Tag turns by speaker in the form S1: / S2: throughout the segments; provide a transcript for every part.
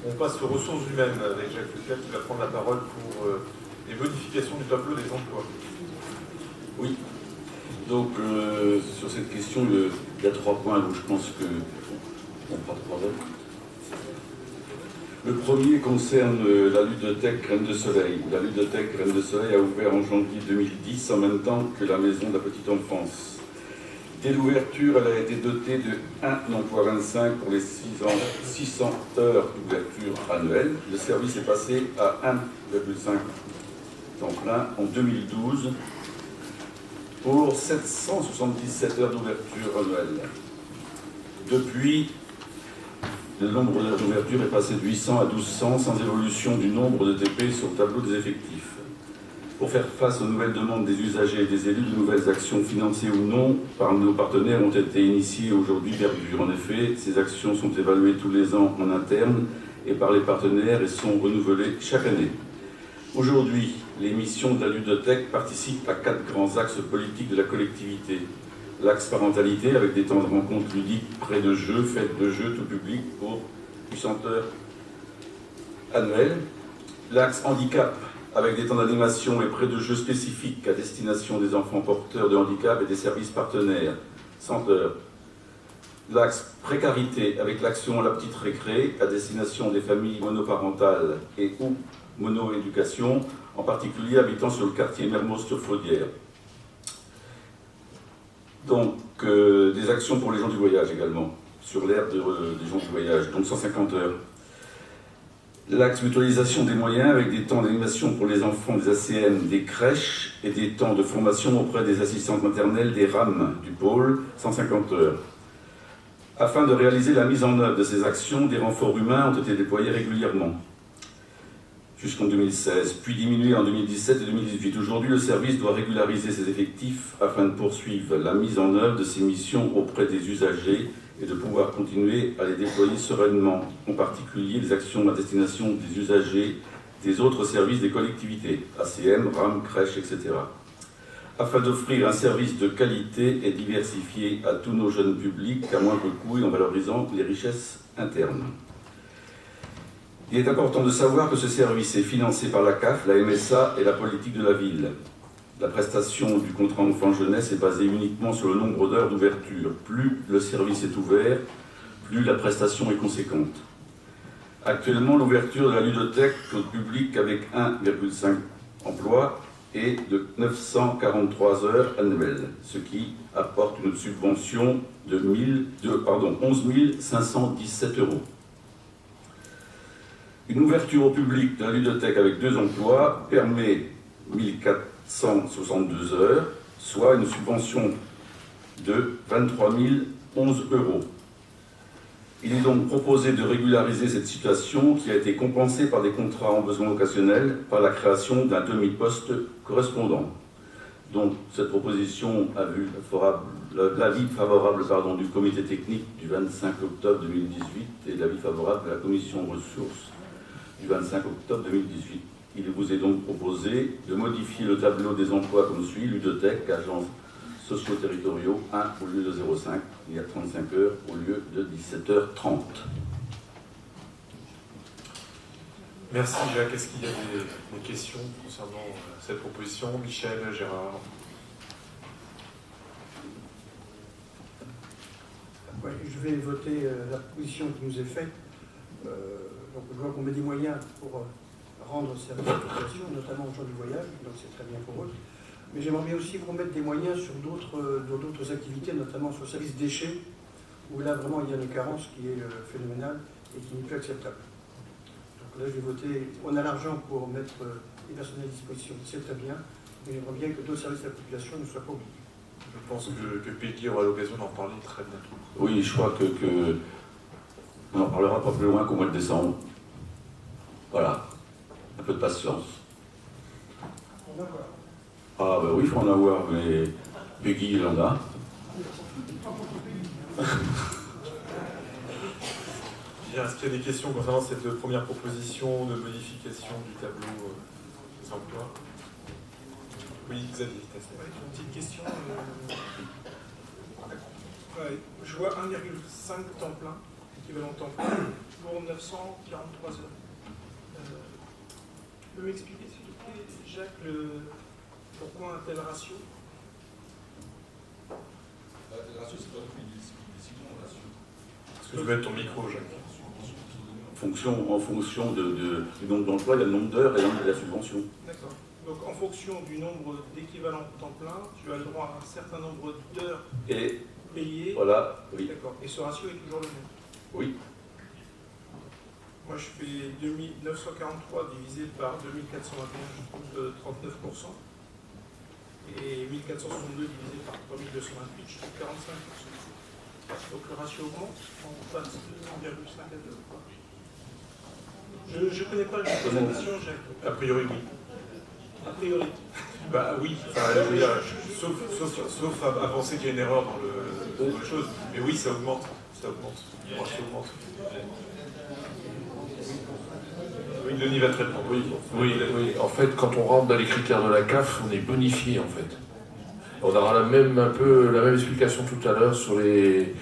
S1: On passe aux ressources humaines avec Jacques Leclerc qui va prendre la parole pour les modifications du tableau des emplois.
S2: Oui. Donc, sur cette question, il y a 3 points où je pense qu'on fera 3 votes. Le premier concerne la ludothèque Graines de Soleil. La ludothèque Graines de Soleil a ouvert en janvier 2010, en même temps que la maison de la petite enfance. Dès l'ouverture, elle a été dotée de 1 emploi 25 pour les 600 heures d'ouverture annuelle. Le service est passé à 1,5 temps plein en 2012 pour 777 heures d'ouverture annuelle. Depuis, le nombre d'heures d'ouverture est passé de 800 à 1200 sans évolution du nombre de TP sur le tableau des effectifs. Pour faire face aux nouvelles demandes des usagers et des élus, de nouvelles actions financées ou non par nos partenaires ont été initiées aujourd'hui perdures. En effet, ces actions sont évaluées tous les ans en interne et par les partenaires et sont renouvelées chaque année. Aujourd'hui, les missions de la ludothèque participent à 4 grands axes politiques de la collectivité. L'axe parentalité avec des temps de rencontres ludiques, près de jeux, fêtes de jeux, tout public pour 800 heures annuelles. L'axe handicap avec des temps d'animation et près de jeux spécifiques à destination des enfants porteurs de handicap et des services partenaires, 100 heures. L'axe précarité avec l'action La Petite Récré à destination des familles monoparentales et ou mono-éducation, en particulier habitant sur le quartier Mermoz-sur-Faudière. Donc, des actions pour les gens du voyage également, sur l'aire des gens du voyage, donc 150 heures. L'axe mutualisation des moyens avec des temps d'animation pour les enfants des ACM, des crèches et des temps de formation auprès des assistantes maternelles des RAM du pôle, 150 heures. Afin de réaliser la mise en œuvre de ces actions, des renforts humains ont été déployés régulièrement jusqu'en 2016, puis diminués en 2017 et 2018. Aujourd'hui, le service doit régulariser ses effectifs afin de poursuivre la mise en œuvre de ses missions auprès des usagers et de pouvoir continuer à les déployer sereinement, en particulier les actions à destination des usagers des autres services des collectivités, ACM, RAM, crèche, etc., afin d'offrir un service de qualité et diversifié à tous nos jeunes publics à moindre coût et en valorisant les richesses internes. Il est important de savoir que ce service est financé par la CAF, la MSA et la politique de la ville. La prestation du contrat enfant-jeunesse est basée uniquement sur le nombre d'heures d'ouverture. Plus le service est ouvert, plus la prestation est conséquente. Actuellement, l'ouverture de la ludothèque au public avec 1,5 emploi est de 943 heures annuelles, ce qui apporte une subvention de 11 517 €. Une ouverture au public de la ludothèque avec 2 emplois permet 1462 heures, soit une subvention de 23 011 €. Il est donc proposé de régulariser cette situation qui a été compensée par des contrats en besoin occasionnel par la création d'un demi-poste correspondant. Donc cette proposition a vu l'avis favorable du comité technique du 25 octobre 2018 et l'avis favorable de la commission ressources du 25 octobre 2018. Il vous est donc proposé de modifier le tableau des emplois comme suit: ludothèque, agents socio-territoriaux, 1 au lieu de 0,5, il y a 35 heures au lieu de 17h30.
S1: Merci Jacques. Est-ce qu'il y a des questions concernant cette proposition? Michel, Gérard?
S3: Ouais, je vais voter la proposition qui nous est faite. Donc je vois qu'on met des moyens pour rendre service à la population, notamment aux gens du voyage, donc c'est très bien pour eux. Mais j'aimerais bien aussi qu'on mette des moyens sur d'autres activités, notamment sur le service déchets, où là vraiment il y a une carence qui est phénoménale et qui n'est plus acceptable. Donc là je vais voter, on a l'argent pour mettre les personnels à disposition, c'est très bien, mais j'aimerais bien que d'autres services à la population ne soient pas oubliés.
S1: Je pense que Peggy aura l'occasion d'en parler très bientôt.
S2: Oui, je crois que on en parlera pas plus loin qu'au mois de décembre. Voilà, un peu de patience. Ah ben oui, il faut en avoir, mais Peggy, il en a.
S1: Bien, est-ce qu'il y a des questions concernant cette première proposition de modification du tableau des emplois? Oui, Xavier.
S4: Une petite question. Je vois 1,5 temps plein.
S3: équivalent temps plein pour 943 heures. Tu peux m'expliquer, s'il te plaît, Jacques, pourquoi un tel ratio?
S2: Le ratio, c'est pas nous qui décidons, le ratio.
S1: Est-ce que tu veux mettre ton micro, Jacques?
S2: En fonction du nombre d'emplois, il y a le nombre d'heures et la subvention.
S3: D'accord. Donc en fonction du nombre d'équivalents temps plein, tu as le droit à un certain nombre d'heures payées.
S2: Voilà, oui.
S3: D'accord. Et ce ratio est toujours le même?
S2: Oui.
S3: Moi, je fais 943 divisé par 2421, je trouve 39%. Et 1462 divisé par 3228, je trouve 45%. Donc le ratio augmente, on passe de 1,5 à 2. Je ne connais pas la question, Jacques.
S1: A priori, oui.
S3: A priori.
S1: Bah oui, enfin, je veux dire, sauf à penser qu'il y a une erreur dans les choses. Mais oui, ça augmente. Ça augmente. Le ratio augmente. Oui, le niveau de traitement.
S4: Oui. En fait, quand on rentre dans les critères de la CAF, on est bonifié, en fait. On aura un peu la même explication tout à l'heure sur les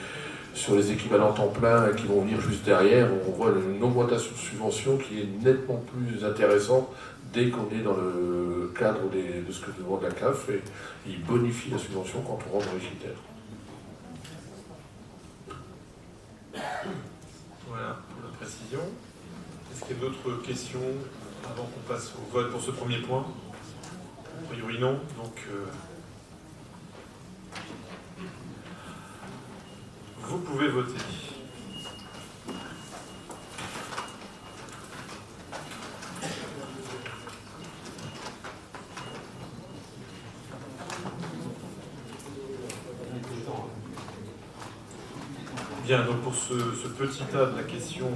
S4: équivalents temps plein qui vont venir juste derrière. On voit une augmentation de subvention qui est nettement plus intéressante dès qu'on est dans le cadre de ce que demande la CAF, et il bonifie la subvention quand on rentre dans les critères.
S1: Voilà, pour la précision. Est-ce qu'il y a d'autres questions avant qu'on passe au vote pour ce premier point? A priori non, donc vous pouvez voter. Bien, donc pour ce petit tas de la question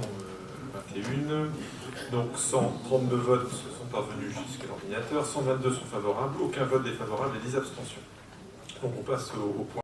S1: 21, donc 132 votes sont parvenus jusqu'à l'ordinateur, 122 sont favorables, aucun vote défavorable et 10 abstentions. Donc on passe au point.